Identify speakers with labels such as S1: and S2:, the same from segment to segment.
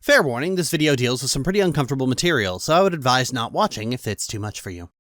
S1: Fair warning, this video deals with some pretty uncomfortable material, so I would advise not watching if it's too much for you.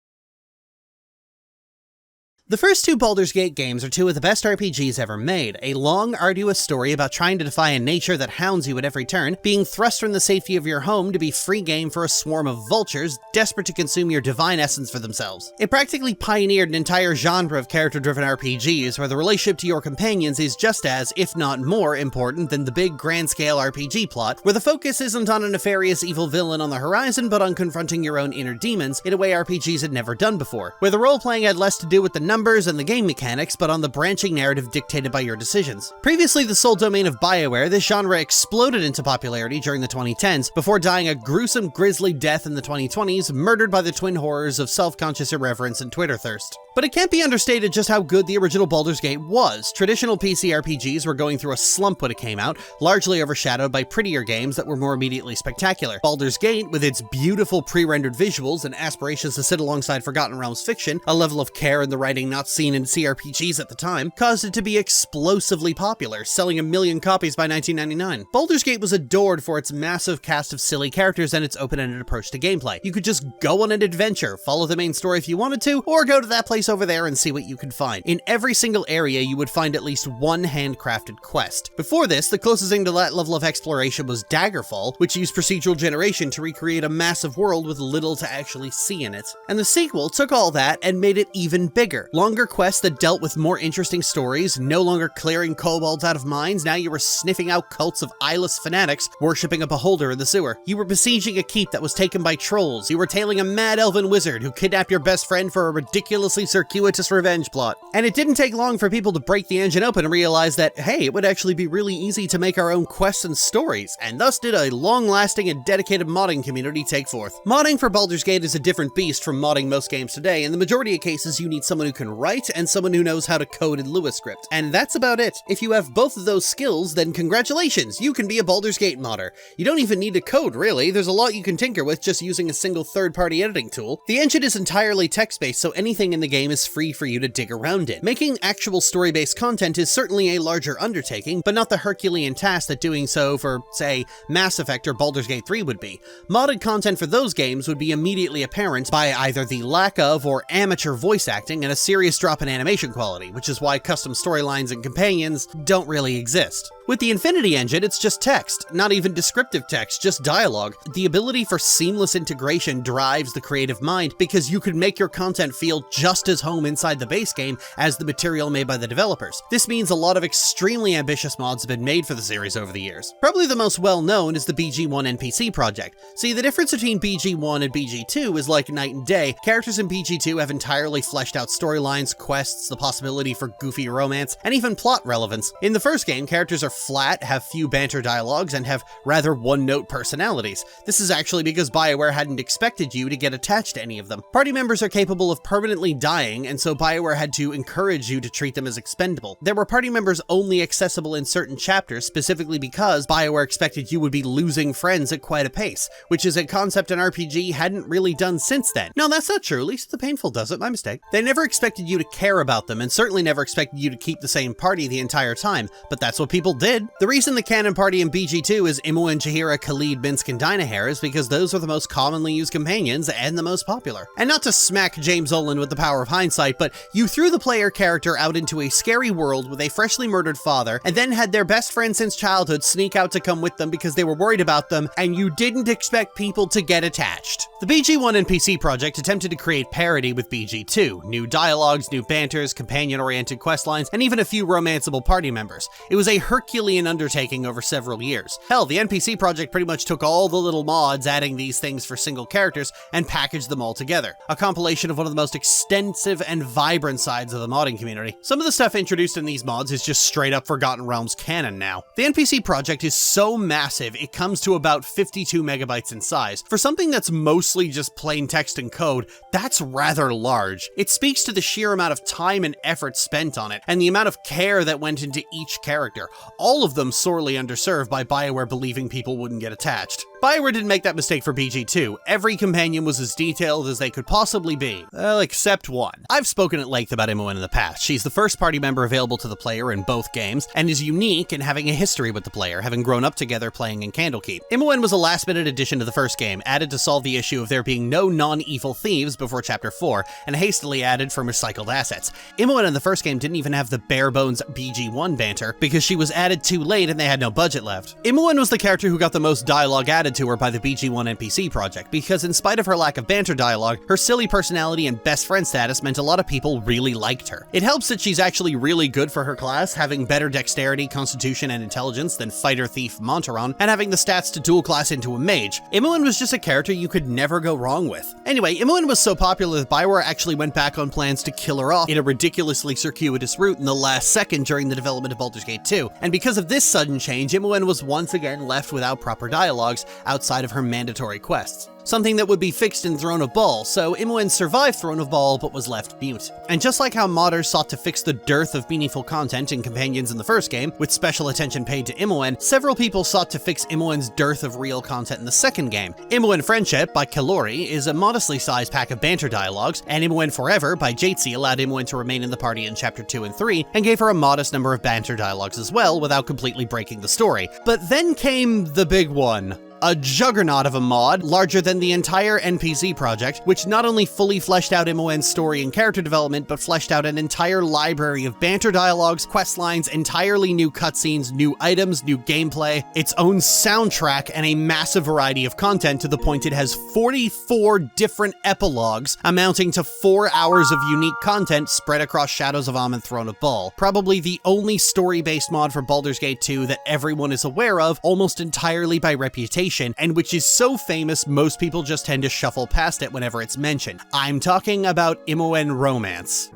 S1: The first two Baldur's Gate games are two of the best RPGs ever made, a long, arduous story about trying to defy a nature that hounds you at every turn, being thrust from the safety of your home to be free game for a swarm of vultures desperate to consume your divine essence for themselves. It practically pioneered an entire genre of character-driven RPGs where the relationship to your companions is just as, if not more, important than the big grand-scale RPG plot, where the focus isn't on a nefarious evil villain on the horizon but on confronting your own inner demons in a way RPGs had never done before, where the role-playing had less to do with the numbers and the game mechanics, but on the branching narrative dictated by your decisions. Previously the sole domain of BioWare, this genre exploded into popularity during the 2010s, before dying a gruesome, grisly death in the 2020s, murdered by the twin horrors of self-conscious irreverence and Twitter thirst. But it can't be understated just how good the original Baldur's Gate was. Traditional PC RPGs were going through a slump when it came out, largely overshadowed by prettier games that were more immediately spectacular. Baldur's Gate, with its beautiful pre-rendered visuals and aspirations to sit alongside Forgotten Realms fiction, a level of care in the writing not seen in CRPGs at the time, caused it to be explosively popular, selling 1 million copies by 1999. Baldur's Gate was adored for its massive cast of silly characters and its open-ended approach to gameplay. You could just go on an adventure, follow the main story if you wanted to, or go to that place over there and see what you could find. In every single area, you would find at least one handcrafted quest. Before this, the closest thing to that level of exploration was Daggerfall, which used procedural generation to recreate a massive world with little to actually see in it. And the sequel took all that and made it even bigger. Longer quests that dealt with more interesting stories, no longer clearing kobolds out of mines, now you were sniffing out cults of eyeless fanatics worshipping a beholder in the sewer. You were besieging a keep that was taken by trolls. You were tailing a mad elven wizard who kidnapped your best friend for a ridiculously circuitous revenge plot. And it didn't take long for people to break the engine open and realize that, hey, it would actually be really easy to make our own quests and stories, and thus did a long-lasting and dedicated modding community take forth. Modding for Baldur's Gate is a different beast from modding most games today. In the majority of cases, you need someone who can write and someone who knows how to code in Lua script. And that's about it. If you have both of those skills, then congratulations, you can be a Baldur's Gate modder. You don't even need to code, really. There's a lot you can tinker with just using a single third-party editing tool. The engine is entirely text-based, so anything in the game is free for you to dig around in. Making actual story-based content is certainly a larger undertaking, but not the Herculean task that doing so for, say, Mass Effect or Baldur's Gate 3 would be. Modded content for those games would be immediately apparent by either the lack of or amateur voice acting and a serious drop in animation quality, which is why custom storylines and companions don't really exist. With the Infinity engine, it's just text, not even descriptive text, just dialogue. The ability for seamless integration drives the creative mind because you could make your content feel just as home inside the base game as the material made by the developers. This means a lot of extremely ambitious mods have been made for the series over the years. Probably the most well-known is the BG1 NPC Project. See, the difference between BG1 and BG2 is like night and day. Characters in BG2 have entirely fleshed out storylines, quests, the possibility for goofy romance, and even plot relevance. In the first game, characters are flat, have few banter dialogues, and have rather one-note personalities. This is actually because BioWare hadn't expected you to get attached to any of them. Party members are capable of permanently dying, and so BioWare had to encourage you to treat them as expendable. There were party members only accessible in certain chapters, specifically because BioWare expected you would be losing friends at quite a pace, which is a concept an RPG hadn't really done since then. No, that's not true, at least the painful does it, my mistake. They never expected you to care about them, and certainly never expected you to keep the same party the entire time, but that's what people did. The reason the canon party in BG2 is Imoen, Jaheira, Khalid, Minsk, and Dynahair is because those are the most commonly used companions and the most popular. And not to smack James Olin with the power of hindsight, but you threw the player character out into a scary world with a freshly murdered father, and then had their best friend since childhood sneak out to come with them because they were worried about them, and you didn't expect people to get attached. The BG1 NPC Project attempted to create parity with BG2, new dialogues, new banters, companion-oriented questlines, and even a few romanceable party members. It was a Herculean undertaking over several years. Hell, the NPC Project pretty much took all the little mods adding these things for single characters and packaged them all together. A compilation of one of the most extensive and vibrant sides of the modding community. Some of the stuff introduced in these mods is just straight up Forgotten Realms canon now. The NPC Project is so massive, it comes to about 52 megabytes in size. For something that's mostly just plain text and code, that's rather large. It speaks to the sheer amount of time and effort spent on it, and the amount of care that went into each character. all of them sorely underserved by BioWare believing people wouldn't get attached. BioWare didn't make that mistake for BG2. Every companion was as detailed as they could possibly be. Well, except one. I've spoken at length about Imoen in the past. She's the first party member available to the player in both games, and is unique in having a history with the player, having grown up together playing in Candlekeep. Imoen was a last-minute addition to the first game, added to solve the issue of there being no non-evil thieves before Chapter 4, and hastily added from recycled assets. Imoen in the first game didn't even have the bare-bones BG1 banter, because she was added too late and they had no budget left. Imoen was the character who got the most dialogue added to her by the BG1 NPC Project, because in spite of her lack of banter dialogue, her silly personality and best friend status meant a lot of people really liked her. It helps that she's actually really good for her class, having better dexterity, constitution, and intelligence than fighter thief Montaron, and having the stats to dual class into a mage. Imoen was just a character you could never go wrong with. Anyway, Imoen was so popular that BioWare actually went back on plans to kill her off in a ridiculously circuitous route in the last second during the development of Baldur's Gate 2, and because of this sudden change, Imoen was once again left without proper dialogues outside of her mandatory quests. Something that would be fixed in Throne of Bhaal, so Imoen survived Throne of Bhaal but was left mute. And just like how modders sought to fix the dearth of meaningful content in Companions in the first game, with special attention paid to Imoen, several people sought to fix Imoen's dearth of real content in the second game. Imoen Friendship by Kalori is a modestly sized pack of banter dialogues, and Imoen Forever by Jatesi allowed Imoen to remain in the party in Chapter 2 and 3, and gave her a modest number of banter dialogues as well, without completely breaking the story. But then came the big one. A juggernaut of a mod, larger than the entire NPC project, which not only fully fleshed out Imoen's story and character development, but fleshed out an entire library of banter dialogues, quest lines, entirely new cutscenes, new items, new gameplay, its own soundtrack, and a massive variety of content to the point it has 44 different epilogues, amounting to 4 hours of unique content spread across Shadows of Amn and Throne of Bhaal. Probably the only story-based mod for Baldur's Gate 2 that everyone is aware of, almost entirely by reputation, and which is so famous most people just tend to shuffle past it whenever it's mentioned. I'm talking about Imoen Romance.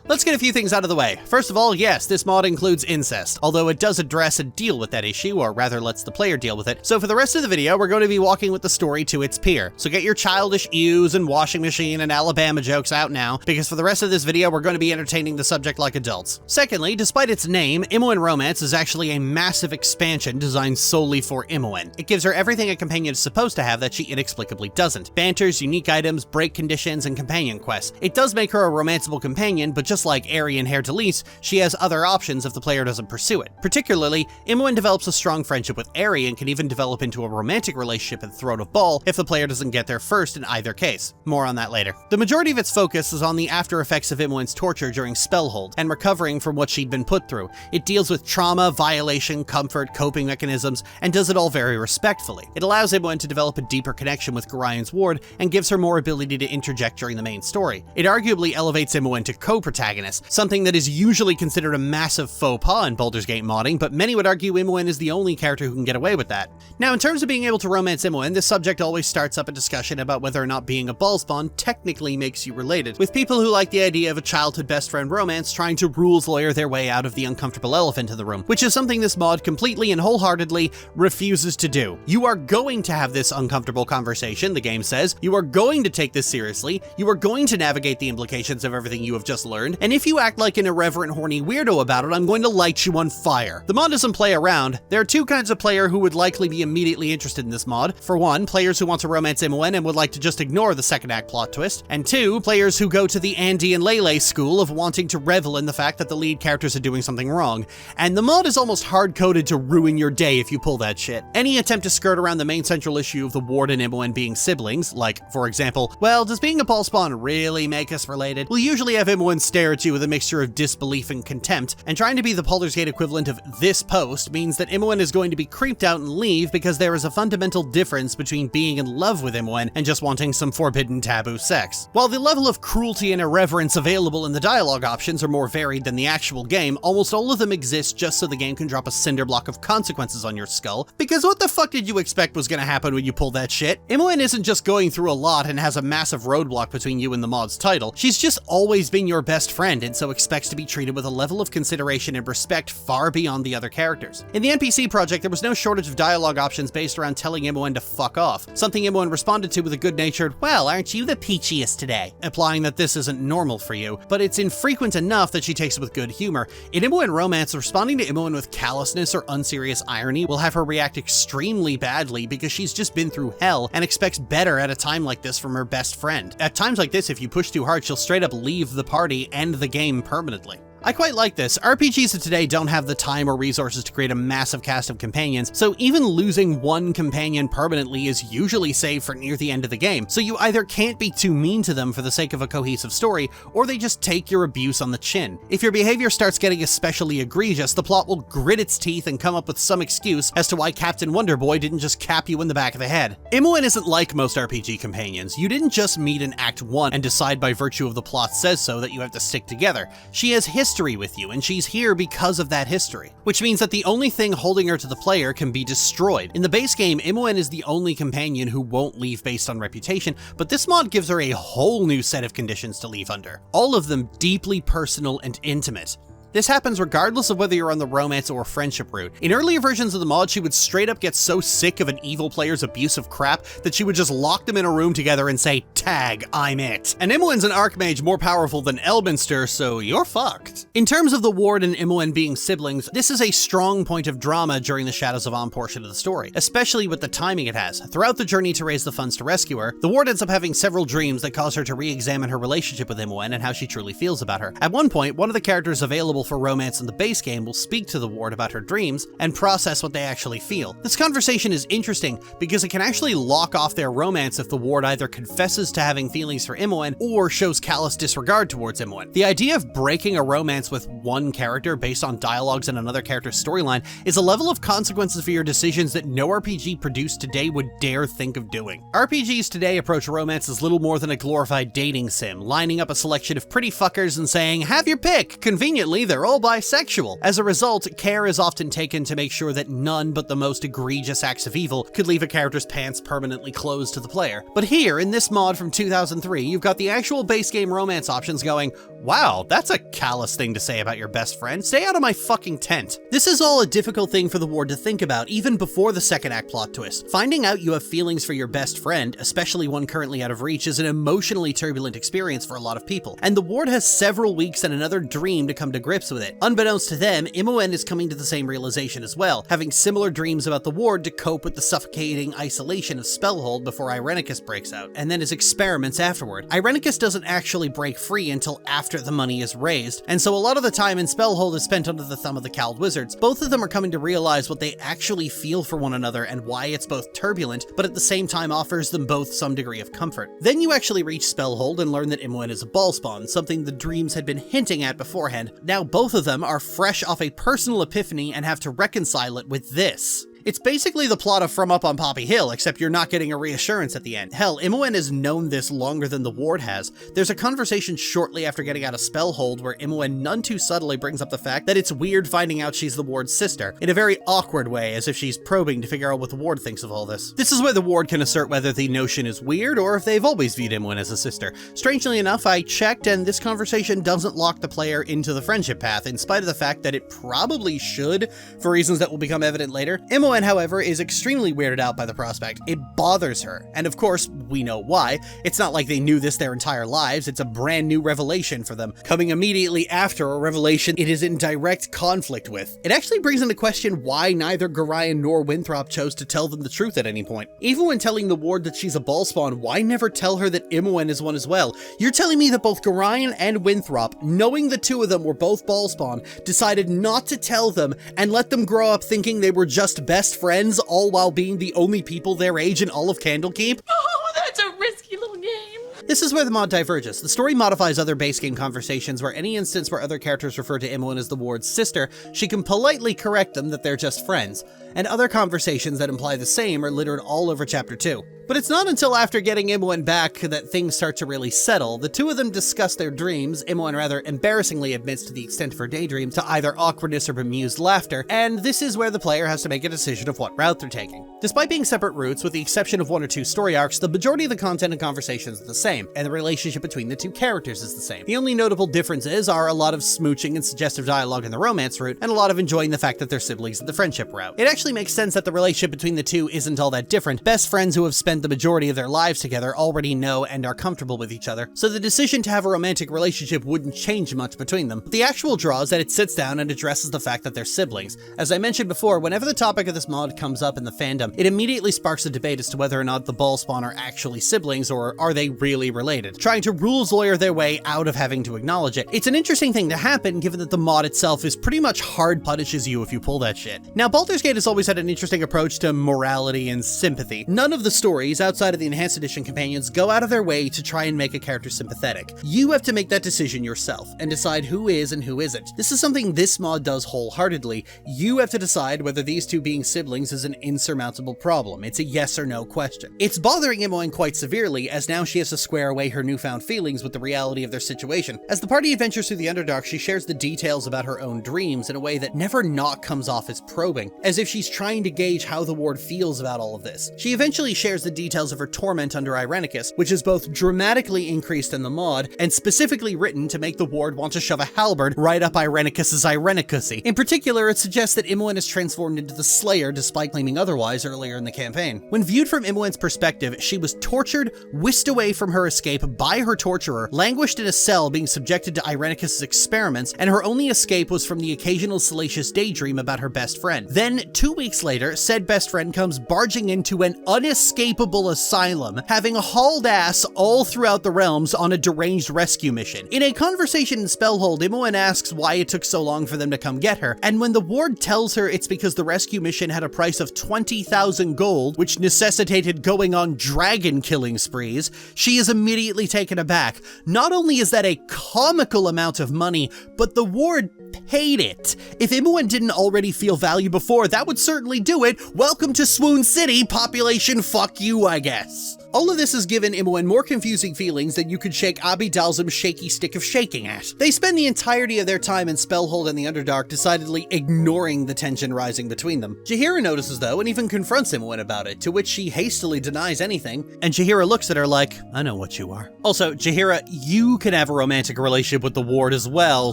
S1: Let's get a few things out of the way. First of all, yes, this mod includes incest, although it does address and deal with that issue, or rather lets the player deal with it. So for the rest of the video, we're going to be walking with the story to its pier. So get your childish ews and washing machine and Alabama jokes out now, because for the rest of this video, we're going to be entertaining the subject like adults. Secondly, despite its name, Imoen Romance is actually a massive expansion designed solely for Imoen. It gives her everything a companion is supposed to have that she inexplicably doesn't. Banters, unique items, break conditions, and companion quests. It does make her a romanceable companion, but just like Aerie and Hair Talise, she has other options if the player doesn't pursue it. Particularly, Imoen develops a strong friendship with Aerie and can even develop into a romantic relationship in Throne of Bhaal if the player doesn't get there first in either case. More on that later. The majority of its focus is on the after effects of Imoen's torture during Spellhold, and recovering from what she'd been put through. It deals with trauma, violation, comfort, coping mechanisms, and does it all very respectfully. It allows Imoen to develop a deeper connection with Gorion's ward, and gives her more ability to interject during the main story. It arguably elevates Imoen to co-protagonist, something that is usually considered a massive faux pas in Baldur's Gate modding, but many would argue Imoen is the only character who can get away with that. Now, in terms of being able to romance Imoen, this subject always starts up a discussion about whether or not being a Bhaalspawn technically makes you related, with people who like the idea of a childhood best friend romance trying to rules lawyer their way out of the uncomfortable elephant in the room, which is something this mod completely and wholeheartedly refuses to do. You are going to have this uncomfortable conversation, the game says. You are going to take this seriously. You are going to navigate the implications of everything you have just learned, and if you act like an irreverent, horny weirdo about it, I'm going to light you on fire. The mod doesn't play around. There are two kinds of player who would likely be immediately interested in this mod. For one, players who want to romance Imoen and would like to just ignore the second act plot twist. And two, players who go to the Andy and Lele school of wanting to revel in the fact that the lead characters are doing something wrong. And the mod is almost hard-coded to ruin your day if you pull that shit. Any attempt to skirt around the main central issue of the ward and Imoen being siblings, like, for example, well, does being a Bhaalspawn really make us related, will usually have Imoen stare at you with a mixture of disbelief and contempt, and trying to be the Baldur's Gate equivalent of this post means that Imoen is going to be creeped out and leave because there is a fundamental difference between being in love with Imoen and just wanting some forbidden taboo sex. While the level of cruelty and irreverence available in the dialogue options are more varied than the actual game, almost all of them exist just so the game can drop a cinder block of consequences on your skull, because what the fuck did you expect was gonna happen when you pull that shit? Imoen isn't just going through a lot and has a massive roadblock between you and the mod's title, she's just always been your best friend, independent, so expects to be treated with a level of consideration and respect far beyond the other characters. In the NPC project, there was no shortage of dialogue options based around telling Imoen to fuck off, something Imoen responded to with a good-natured, "Well, aren't you the peachiest today?" implying that this isn't normal for you, but it's infrequent enough that she takes it with good humor. In Imoen Romance, responding to Imoen with callousness or unserious irony will have her react extremely badly because she's just been through hell and expects better at a time like this from her best friend. At times like this, if you push too hard, she'll straight up leave the party and the game permanently. I quite like this. RPGs of today don't have the time or resources to create a massive cast of companions, so even losing one companion permanently is usually saved for near the end of the game, so you either can't be too mean to them for the sake of a cohesive story, or they just take your abuse on the chin. If your behavior starts getting especially egregious, the plot will grit its teeth and come up with some excuse as to why Captain Wonderboy didn't just cap you in the back of the head. Imoen isn't like most RPG companions. You didn't just meet in Act 1 and decide by virtue of the plot says so that you have to stick together. She has history with you, and she's here because of that history, which means that the only thing holding her to the player can be destroyed. In the base game, Imoen is the only companion who won't leave based on reputation, but this mod gives her a whole new set of conditions to leave under, all of them deeply personal and intimate. This happens regardless of whether you're on the romance or friendship route. In earlier versions of the mod, she would straight up get so sick of an evil player's abusive crap that she would just lock them in a room together and say, "Tag, I'm it." And Imoen's an Archmage more powerful than Elminster, so you're fucked. In terms of the Ward and Imoen being siblings, this is a strong point of drama during the Shadows of On portion of the story, especially with the timing it has. Throughout the journey to raise the funds to rescue her, the Ward ends up having several dreams that cause her to re-examine her relationship with Imoen and how she truly feels about her. At one point, one of the characters available for romance in the base game will speak to the Ward about her dreams and process what they actually feel. This conversation is interesting because it can actually lock off their romance if the Ward either confesses to having feelings for Imoen or shows callous disregard towards Imoen. The idea of breaking a romance with one character based on dialogues in another character's storyline is a level of consequences for your decisions that no RPG produced today would dare think of doing. RPGs today approach romance as little more than a glorified dating sim, lining up a selection of pretty fuckers and saying, "Have your pick." Conveniently, they're all bisexual. As a result, care is often taken to make sure that none but the most egregious acts of evil could leave a character's pants permanently closed to the player. But here, in this mod from 2003, you've got the actual base game romance options going, "Wow, that's a callous thing to say about your best friend. Stay out of my fucking tent." This is all a difficult thing for the Ward to think about, even before the second act plot twist. Finding out you have feelings for your best friend, especially one currently out of reach, is an emotionally turbulent experience for a lot of people, and the Ward has several weeks and another dream to come to grips with it. Unbeknownst to them, Imoen is coming to the same realization as well, having similar dreams about the Ward to cope with the suffocating isolation of Spellhold before Irenicus breaks out, and then his experiments afterward. Irenicus doesn't actually break free until after the money is raised, and so a lot of the time in Spellhold is spent under the thumb of the cowled wizards. Both of them are coming to realize what they actually feel for one another and why it's both turbulent, but at the same time offers them both some degree of comfort. Then you actually reach Spellhold and learn that Imoen is a ballspawn, something the dreams had been hinting at beforehand. Now both of them are fresh off a personal epiphany and have to reconcile it with this. It's basically the plot of From Up on Poppy Hill, except you're not getting a reassurance at the end. Hell, Imoen has known this longer than the Ward has. There's a conversation shortly after getting out of Spellhold where Imoen none too subtly brings up the fact that it's weird finding out she's the Ward's sister, in a very awkward way, as if she's probing to figure out what the Ward thinks of all this. This is where the Ward can assert whether the notion is weird or if they've always viewed Imoen as a sister. Strangely enough, I checked and this conversation doesn't lock the player into the friendship path, in spite of the fact that it probably should, for reasons that will become evident later. Imoen, however, is extremely weirded out by the prospect. It bothers her, and of course, we know why. It's not like they knew this their entire lives, it's a brand new revelation for them, coming immediately after a revelation it is in direct conflict with. It actually brings into question why neither Gorion nor Winthrop chose to tell them the truth at any point. Even when telling the Ward that she's a ballspawn, why never tell her that Imoen is one as well? You're telling me that both Gorion and Winthrop, knowing the two of them were both ballspawn, decided not to tell them and let them grow up thinking they were just best friends, all while being the only people their age in all of Candlekeep?
S2: Oh, that's a risky little game.
S1: This is where the mod diverges. The story modifies other base game conversations where any instance where other characters refer to Imoen as the Ward's sister, she can politely correct them that they're just friends, and other conversations that imply the same are littered all over Chapter 2. But it's not until after getting Imoen back that things start to really settle. The two of them discuss their dreams. Imoen rather embarrassingly admits to the extent of her daydream to either awkwardness or bemused laughter, and this is where the player has to make a decision of what route they're taking. Despite being separate routes, with the exception of one or two story arcs, the majority of the content and conversations are the same, and the relationship between the two characters is the same. The only notable differences are a lot of smooching and suggestive dialogue in the romance route, and a lot of enjoying the fact that they're siblings in the friendship route. It actually makes sense that the relationship between the two isn't all that different. Best friends who have spent the majority of their lives together already know and are comfortable with each other, so the decision to have a romantic relationship wouldn't change much between them. But the actual draw is that it sits down and addresses the fact that they're siblings. As I mentioned before, whenever the topic of this mod comes up in the fandom, it immediately sparks a debate as to whether or not the Bhaal spawn are actually siblings, or are they really related, trying to rules lawyer their way out of having to acknowledge it. It's an interesting thing to happen, given that the mod itself is pretty much hard punishes you if you pull that shit. Now, Baldur's Gate has always had an interesting approach to morality and sympathy. None of the stories, outside of the Enhanced Edition companions, go out of their way to try and make a character sympathetic. You have to make that decision yourself, and decide who is and who isn't. This is something this mod does wholeheartedly. You have to decide whether these two being siblings is an insurmountable problem. It's a yes or no question. It's bothering Imoen quite severely, as now she has to square away her newfound feelings with the reality of their situation. As the party adventures through the Underdark, she shares the details about her own dreams in a way that never not comes off as probing, as if she's trying to gauge how the ward feels about all of this. She eventually shares the details of her torment under Irenicus, which is both dramatically increased in the mod, and specifically written to make the ward want to shove a halberd right up Irenicus's Irenicussy. In particular, it suggests that Imoen is transformed into the Slayer despite claiming otherwise earlier in the campaign. When viewed from Imoen's perspective, she was tortured, whisked away from her escape by her torturer, languished in a cell being subjected to Irenicus's experiments, and her only escape was from the occasional salacious daydream about her best friend. Then, 2 weeks later, said best friend comes barging into an unescapable asylum, having hauled ass all throughout the realms on a deranged rescue mission. In a conversation in Spellhold, Imoen asks why it took so long for them to come get her, and when the ward tells her it's because the rescue mission had a price of 20,000 gold, which necessitated going on dragon killing sprees, she is immediately taken aback. Not only is that a comical amount of money, but the ward paid it. If Imoen didn't already feel value before, that would certainly do it. Welcome to Swoon City, population fuck you, I guess. All of this has given Imoen more confusing feelings than you could shake Abi Dalzim's shaky stick of shaking at. They spend the entirety of their time in Spellhold and the Underdark decidedly ignoring the tension rising between them. Jaheira notices though, and even confronts Imoen about it, to which she hastily denies anything, and Jaheira looks at her like, I know what you are. Also, Jaheira, you can have a romantic relationship with the ward as well,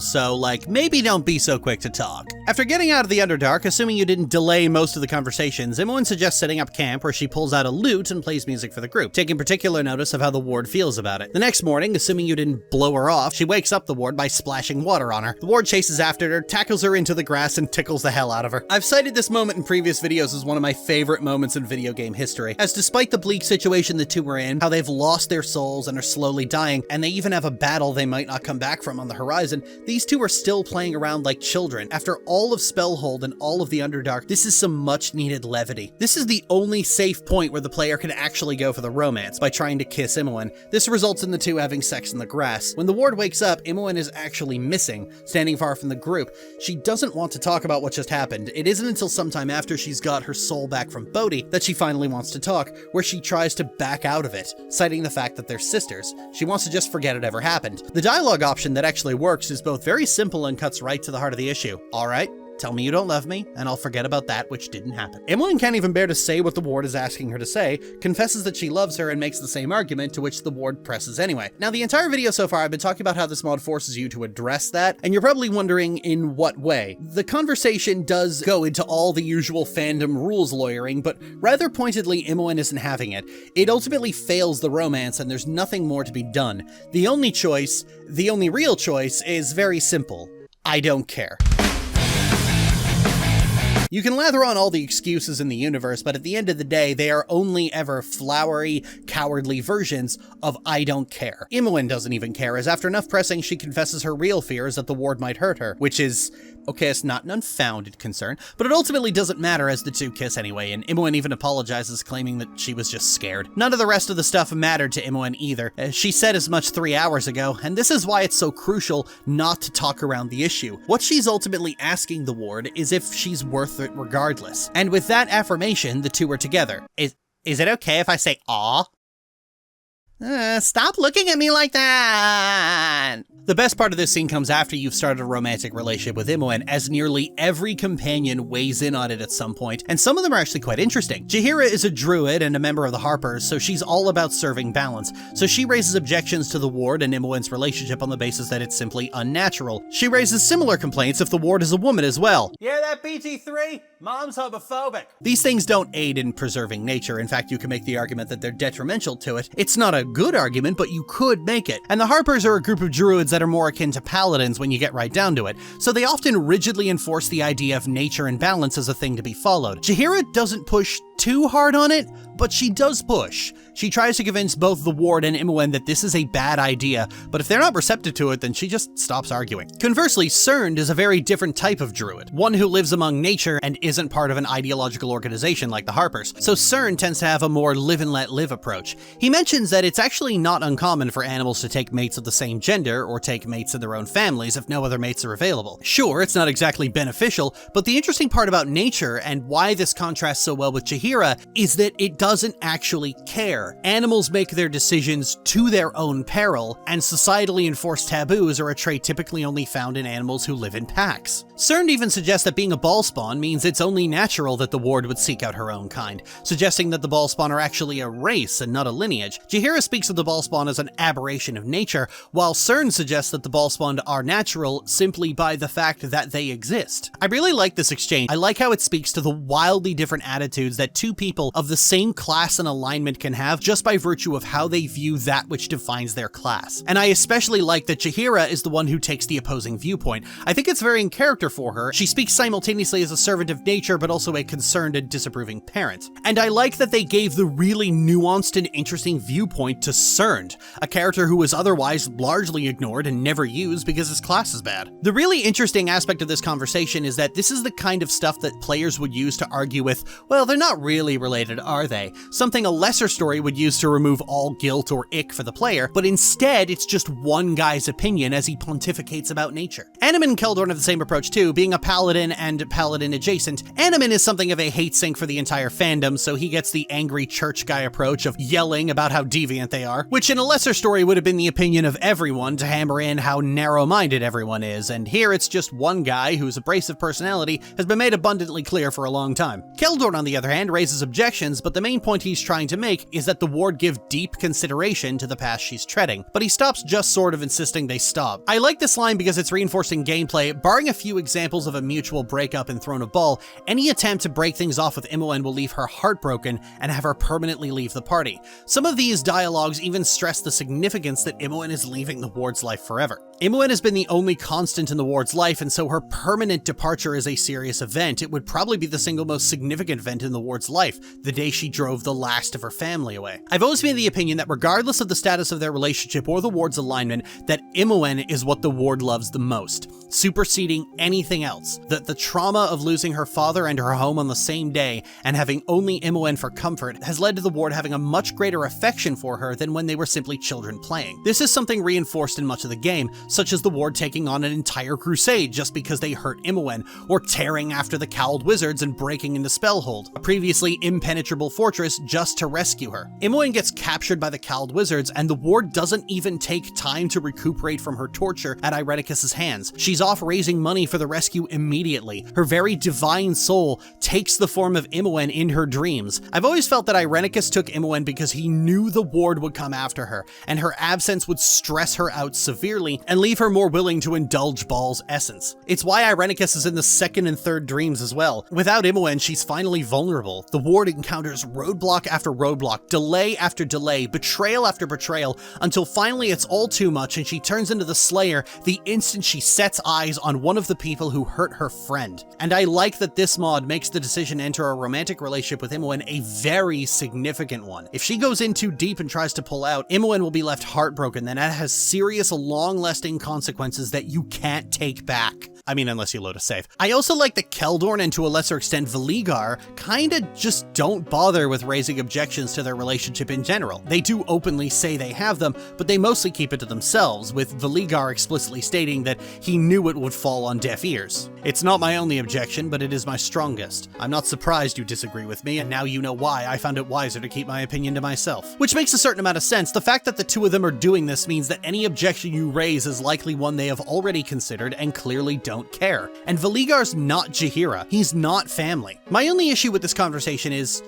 S1: so like, maybe don't be so quick to talk. After getting out of the Underdark, assuming you didn't delay most of the conversations, Imoen suggests setting up camp where she pulls out a lute and plays music for the group, taking particular notice of how the ward feels about it. The next morning, assuming you didn't blow her off, she wakes up the ward by splashing water on her. The ward chases after her, tackles her into the grass, and tickles the hell out of her. I've cited this moment in previous videos as one of my favorite moments in video game history, as despite the bleak situation the two are in, how they've lost their souls and are slowly dying, and they even have a battle they might not come back from on the horizon, these two are still playing around like children. After all of Spellhold and all of the Underdark, this is some much needed levity. This is the only safe point where the player can actually go for the romance, by trying to kiss Imoen. This results in the two having sex in the grass. When the ward wakes up, Imoen is actually missing, standing far from the group. She doesn't want to talk about what just happened. It isn't until sometime after she's got her soul back from Bodhi that she finally wants to talk, where she tries to back out of it, citing the fact that they're sisters. She wants to just forget it ever happened. The dialogue option that actually works is both very simple and cuts right to the heart of the issue. Alright, tell me you don't love me, and I'll forget about that which didn't happen. Imoen can't even bear to say what the ward is asking her to say, confesses that she loves her, and makes the same argument, to which the ward presses anyway. Now, the entire video so far, I've been talking about how this mod forces you to address that, and you're probably wondering in what way. The conversation does go into all the usual fandom rules lawyering, but rather pointedly, Imoen isn't having it. It ultimately fails the romance, and there's nothing more to be done. The only choice, the only real choice, is very simple. I don't care. You can lather on all the excuses in the universe, but at the end of the day, they are only ever flowery, cowardly versions of I don't care. Imoen doesn't even care, as after enough pressing, she confesses her real fear is that the ward might hurt her, which is, okay, it's not an unfounded concern, but it ultimately doesn't matter as the two kiss anyway, and Imoen even apologizes, claiming that she was just scared. None of the rest of the stuff mattered to Imoen either. She said as much 3 hours ago, and this is why it's so crucial not to talk around the issue. What she's ultimately asking the ward is if she's worth it regardless. And with that affirmation, the two are together. Is it okay if I say aw? Stop looking at me like that! The best part of this scene comes after you've started a romantic relationship with Imoen, as nearly every companion weighs in on it at some point, and some of them are actually quite interesting. Jaheira is a druid and a member of the Harpers, so she's all about serving balance, so she raises objections to the ward and Imoen's relationship on the basis that it's simply unnatural. She raises similar complaints if the ward is a woman as well. Yeah, that BT3? Mom's homophobic. These things don't aid in preserving nature. In fact, you can make the argument that they're detrimental to it. It's not a good argument, but you could make it. And the Harpers are a group of druids that are more akin to paladins when you get right down to it, so they often rigidly enforce the idea of nature and balance as a thing to be followed. Jaheira doesn't push too hard on it, but she does push. She tries to convince both the ward and Imoen that this is a bad idea, but if they're not receptive to it, then she just stops arguing. Conversely, Cerned is a very different type of druid, one who lives among nature and isn't part of an ideological organization like the Harpers, so Cerned tends to have a more live and let live approach. He mentions that it's actually not uncommon for animals to take mates of the same gender, or take mates of their own families if no other mates are available. Sure, it's not exactly beneficial, but the interesting part about nature, and why this contrasts so well with Jaheira, is that it doesn't actually care. Animals make their decisions to their own peril, and societally enforced taboos are a trait typically only found in animals who live in packs. Cerned even suggests that being a ball spawn means it's only natural that the ward would seek out her own kind, suggesting that the ball spawn are actually a race and not a lineage. Jaheira speaks of the ball spawn as an aberration of nature, while Cerned suggests that the ball spawn are natural simply by the fact that they exist. I really like this exchange. I like how it speaks to the wildly different attitudes that two people of the same class and alignment can have just by virtue of how they view that which defines their class. And I especially like that Jaheira is the one who takes the opposing viewpoint. I think it's very in character for her. She speaks simultaneously as a servant of nature, but also a concerned and disapproving parent. And I like that they gave the really nuanced and interesting viewpoint to Cerned, a character who was otherwise largely ignored and never used because his class is bad. The really interesting aspect of this conversation is that this is the kind of stuff that players would use to argue with, well, they're not really related, are they? Something a lesser story would use to remove all guilt or ick for the player, but instead it's just one guy's opinion as he pontificates about nature. Animen and Keldorn have the same approach too, being a paladin and paladin adjacent. Animen is something of a hate sink for the entire fandom, so he gets the angry church guy approach of yelling about how deviant they are, which in a lesser story would have been the opinion of everyone to hammer in how narrow-minded everyone is, and here it's just one guy whose abrasive personality has been made abundantly clear for a long time. Keldorn, on the other hand, raises objections, but the main point he's trying to make is that the ward give deep consideration to the path she's treading, but he stops just sort of insisting they stop. I like this line because it's reinforcing gameplay. Barring a few examples of a mutual breakup in Throne of Bhaal, any attempt to break things off with Imoen will leave her heartbroken and have her permanently leave the party. Some of these dialogues even stress the significance that Imoen is leaving the ward's life forever. Imoen has been the only constant in the ward's life, and so her permanent departure is a serious event. It would probably be the single most significant event in the ward's life, the day she drove the last of her family away. I've always been of the opinion that regardless of the status of their relationship or the ward's alignment, that Imoen is what the ward loves the most, superseding anything else. That the trauma of losing her father and her home on the same day, and having only Imoen for comfort, has led to the ward having a much greater affection for her than when they were simply children playing. This is something reinforced in much of the game, such as the ward taking on an entire crusade just because they hurt Imoen, or tearing after the cowled wizards and breaking into Spellhold, a previously impenetrable fortress, just to rescue her. Imoen gets captured by the cowled wizards, and the ward doesn't even take time to recuperate from her torture at Irenicus's hands. She's off raising money for the rescue immediately. Her very divine soul takes the form of Imoen in her dreams. I've always felt that Irenicus took Imoen because he knew the ward would come after her, and her absence would stress her out severely and leave her more willing to indulge Bhaal's essence. It's why Irenicus is in the second and third dreams as well. Without Imoen, she's finally vulnerable. The ward encounters roadblock after roadblock, delay after delay, betrayal after betrayal, until finally it's all too much and she turns into the Slayer the instant she sets eyes on one of the people who hurt her friend. And I like that this mod makes the decision to enter a romantic relationship with Imoen a very significant one. If she goes in too deep and tries to pull out, Imoen will be left heartbroken, then that has serious long-lasting consequences that you can't take back. I mean, unless you load a save. I also like that Keldorn and to a lesser extent Valigar kinda just don't bother with raising objections to their relationship in general. They do openly say they have them, but they mostly keep it to themselves, with Valigar explicitly stating that he knew it would fall on deaf ears. It's not my only objection, but it is my strongest. I'm not surprised you disagree with me, and now you know why I found it wiser to keep my opinion to myself. Which makes a certain amount of sense. The fact that the two of them are doing this means that any objection you raise is likely one they have already considered and clearly don't care. And Valigar's not Jaheira. He's not family. My only issue with this conversation is,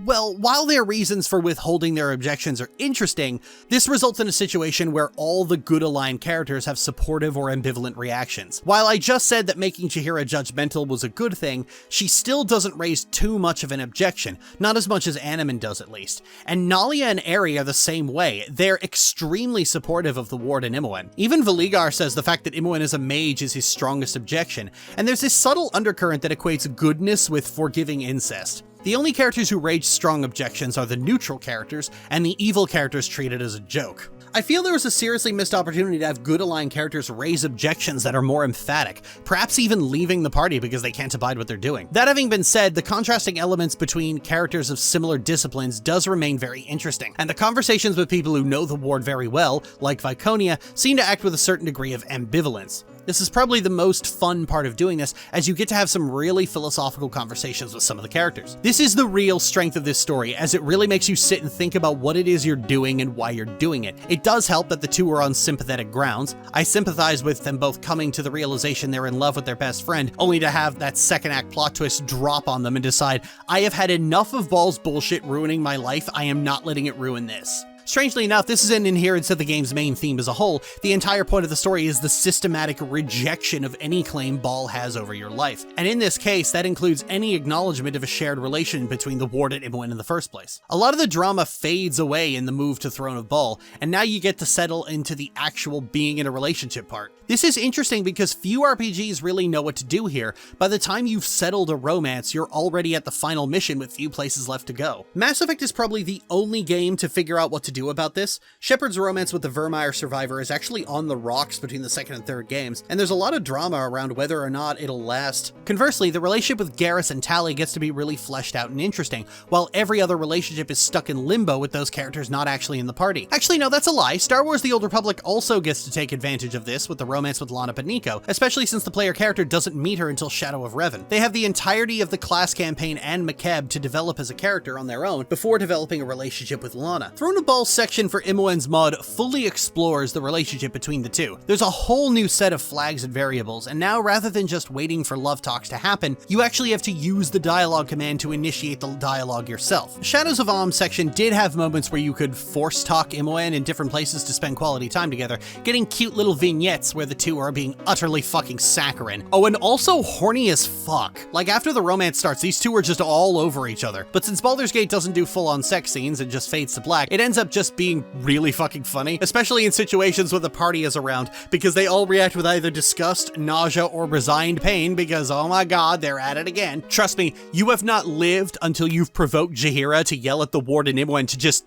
S1: well, while their reasons for withholding their objections are interesting, this results in a situation where all the good aligned characters have supportive or ambivalent reactions. While I just said that making Jaheira judgmental was a good thing, she still doesn't raise too much of an objection, not as much as Imoen does at least. And Nalia and Aerie are the same way. They're extremely supportive of the ward and Imoen. Even Valigar says the fact that Imoen is a mage is his strongest objection, and there's this subtle undercurrent that equates goodness with forgiving incest. The only characters who raise strong objections are the neutral characters, and the evil characters treat it as a joke. I feel there was a seriously missed opportunity to have good aligned characters raise objections that are more emphatic, perhaps even leaving the party because they can't abide what they're doing. That having been said, the contrasting elements between characters of similar disciplines does remain very interesting, and the conversations with people who know the ward very well, like Viconia, seem to act with a certain degree of ambivalence. This is probably the most fun part of doing this, as you get to have some really philosophical conversations with some of the characters. This is the real strength of this story, as it really makes you sit and think about what it is you're doing and why you're doing it. It does help that the two are on sympathetic grounds. I sympathize with them both coming to the realization they're in love with their best friend, only to have that second act plot twist drop on them and decide, I have had enough of Bhaal's bullshit ruining my life, I am not letting it ruin this. Strangely enough, this is an adherence to the game's main theme as a whole. The entire point of the story is the systematic rejection of any claim Bhaal has over your life. And in this case, that includes any acknowledgement of a shared relation between the ward and Imoen in the first place. A lot of the drama fades away in the move to Throne of Bhaal, and now you get to settle into the actual being in a relationship part. This is interesting because few RPGs really know what to do here. By the time you've settled a romance, you're already at the final mission with few places left to go. Mass Effect is probably the only game to figure out what to do about this. Shepard's romance with the Vermeer survivor is actually on the rocks between the second and third games, and there's a lot of drama around whether or not it'll last. Conversely, the relationship with Garrus and Tali gets to be really fleshed out and interesting, while every other relationship is stuck in limbo with those characters not actually in the party. Actually, no, that's a lie. Star Wars The Old Republic also gets to take advantage of this with the romance with Lana Beniko, especially since the player character doesn't meet her until Shadow of Revan. They have the entirety of the class campaign and Makeb to develop as a character on their own before developing a relationship with Lana. Throne of Bhaal's section for Imoen's mod fully explores the relationship between the two. There's a whole new set of flags and variables, and now rather than just waiting for love talks to happen, you actually have to use the dialogue command to initiate the dialogue yourself. Shadows of Amn section did have moments where you could force talk Imoen in different places to spend quality time together, getting cute little vignettes where the two are being utterly fucking saccharine. Oh, and also horny as fuck. Like, after the romance starts, these two are just all over each other. But since Baldur's Gate doesn't do full-on sex scenes and just fades to black, it ends up just being really fucking funny, especially in situations where the party is around, because they all react with either disgust, nausea, or resigned pain because, oh my god, they're at it again. Trust me, you have not lived until you've provoked Jaheira to yell at the ward and Imoen to just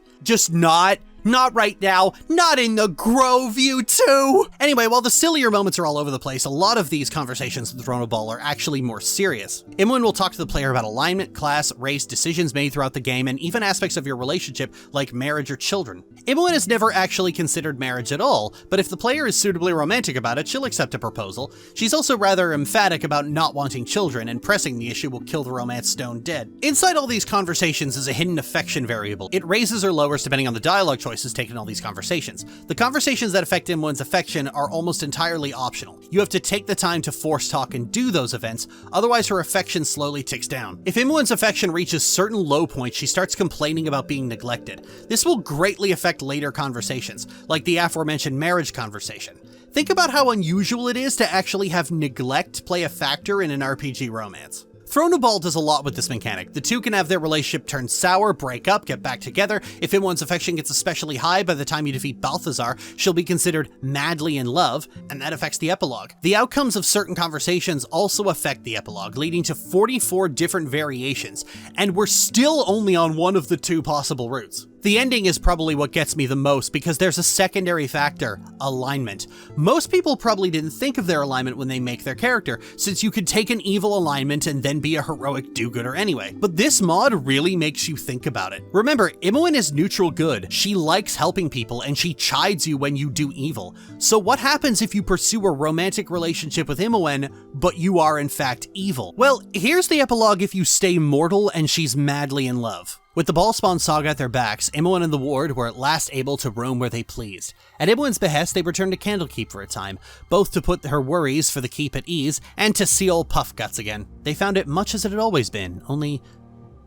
S1: not right now, not in the Grove, you two! Anyway, while the sillier moments are all over the place, a lot of these conversations with Throne of Bhaal are actually more serious. Imoen will talk to the player about alignment, class, race, decisions made throughout the game, and even aspects of your relationship like marriage or children. Imoen has never actually considered marriage at all, but if the player is suitably romantic about it, she'll accept a proposal. She's also rather emphatic about not wanting children, and pressing the issue will kill the romance stone dead. Inside all these conversations is a hidden affection variable. It raises or lowers depending on the dialogue choices taken in all these conversations. The conversations that affect Imoen's affection are almost entirely optional. You have to take the time to force talk and do those events, otherwise her affection slowly ticks down. If Imoen's affection reaches certain low points, she starts complaining about being neglected. This will greatly affect later conversations, like the aforementioned marriage conversation. Think about how unusual it is to actually have neglect play a factor in an RPG romance. Throne of Bhaal does a lot with this mechanic. The two can have their relationship turn sour, break up, get back together. If Imoen's affection gets especially high by the time you defeat Balthazar, she'll be considered madly in love, and that affects the epilogue. The outcomes of certain conversations also affect the epilogue, leading to 44 different variations, and we're still only on one of the two possible routes. The ending is probably what gets me the most because there's a secondary factor, alignment. Most people probably didn't think of their alignment when they make their character, since you could take an evil alignment and then be a heroic do-gooder anyway. But this mod really makes you think about it. Remember, Imoen is neutral good. She likes helping people and she chides you when you do evil. So what happens if you pursue a romantic relationship with Imoen, but you are in fact evil? Well, here's the epilogue if you stay mortal and she's madly in love. With the Ballspawn saga at their backs, Imoen and the Ward were at last able to roam where they pleased. At Imoen's behest, they returned to Candlekeep for a time, both to put her worries for the keep at ease and to see old Puff Guts again. They found it much as it had always been, only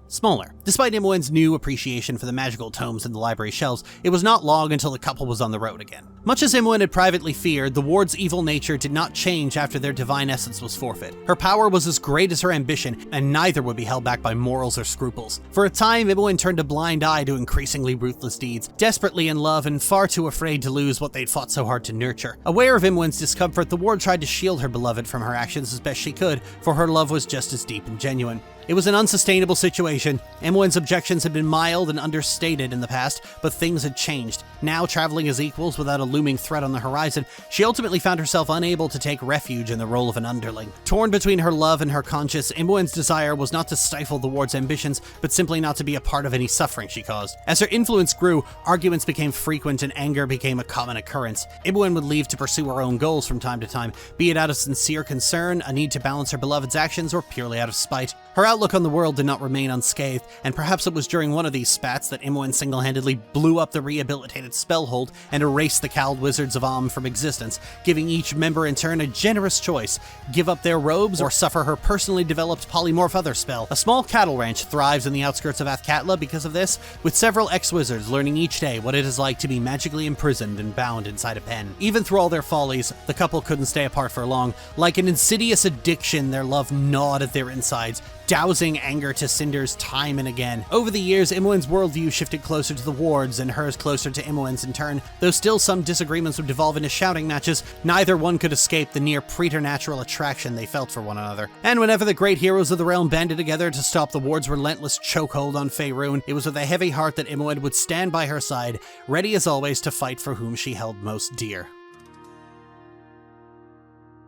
S1: smaller. Despite Imoen's new appreciation for the magical tomes in the library shelves, it was not long until the couple was on the road again. Much as Imoen had privately feared, the Ward's evil nature did not change after their divine essence was forfeit. Her power was as great as her ambition, and neither would be held back by morals or scruples. For a time, Imoen turned a blind eye to increasingly ruthless deeds, desperately in love and far too afraid to lose what they'd fought so hard to nurture. Aware of Imoen's discomfort, the Ward tried to shield her beloved from her actions as best she could, for her love was just as deep and genuine. It was an unsustainable situation. Imoen's objections had been mild and understated in the past, but things had changed. Now, traveling as equals without a looming threat on the horizon, she ultimately found herself unable to take refuge in the role of an underling. Torn between her love and her conscience, Imoen's desire was not to stifle the Ward's ambitions, but simply not to be a part of any suffering she caused. As her influence grew, arguments became frequent and anger became a common occurrence. Imoen would leave to pursue her own goals from time to time, be it out of sincere concern, a need to balance her beloved's actions, or purely out of spite. Her outlook on the world did not remain unscathed, and perhaps it was during one of these spats that Imoen single-handedly blew up the rehabilitated Spellhold and erased the cowled wizards of Om from existence, giving each member in turn a generous choice: give up their robes or suffer her personally developed polymorph other spell. A small cattle ranch thrives in the outskirts of Athkatla because of this, with several ex-wizards learning each day what it is like to be magically imprisoned and bound inside a pen. Even through all their follies, the couple couldn't stay apart for long. Like an insidious addiction, their love gnawed at their insides, dousing anger to cinders time and again. Over the years, Imoen's worldview shifted closer to the Ward's and hers closer to Imoen's in turn. Though still some disagreements would devolve into shouting matches, neither one could escape the near preternatural attraction they felt for one another. And whenever the great heroes of the realm banded together to stop the Ward's relentless chokehold on Faerun, it was with a heavy heart that Imoen would stand by her side, ready as always to fight for whom she held most dear.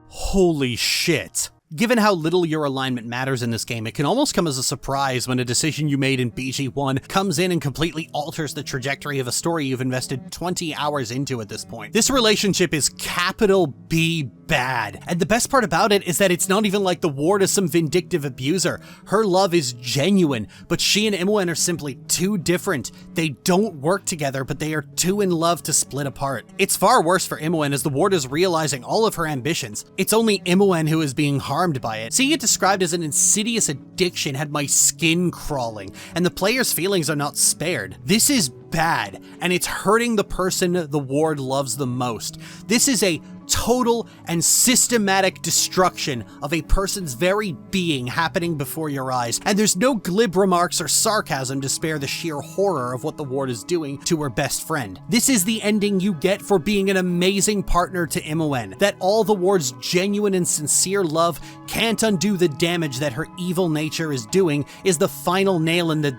S1: Holy shit. Given how little your alignment matters in this game, it can almost come as a surprise when a decision you made in BG1 comes in and completely alters the trajectory of a story you've invested 20 hours into at this point. This relationship is capital B bad, and the best part about it is that it's not even like the Ward is some vindictive abuser. Her love is genuine, but she and Imoen are simply too different. They don't work together, but they are too in love to split apart. It's far worse for Imoen as the Ward is realizing all of her ambitions. It's only Imoen who is being harmed by it. Seeing it described as an insidious addiction had my skin crawling, and the player's feelings are not spared. This is bad, and it's hurting the person the Ward loves the most. This is a total and systematic destruction of a person's very being happening before your eyes, and there's no glib remarks or sarcasm to spare the sheer horror of what the Ward is doing to her best friend. This is the ending you get for being an amazing partner to Imoen, that all the Ward's genuine and sincere love can't undo the damage that her evil nature is doing is the final nail in the,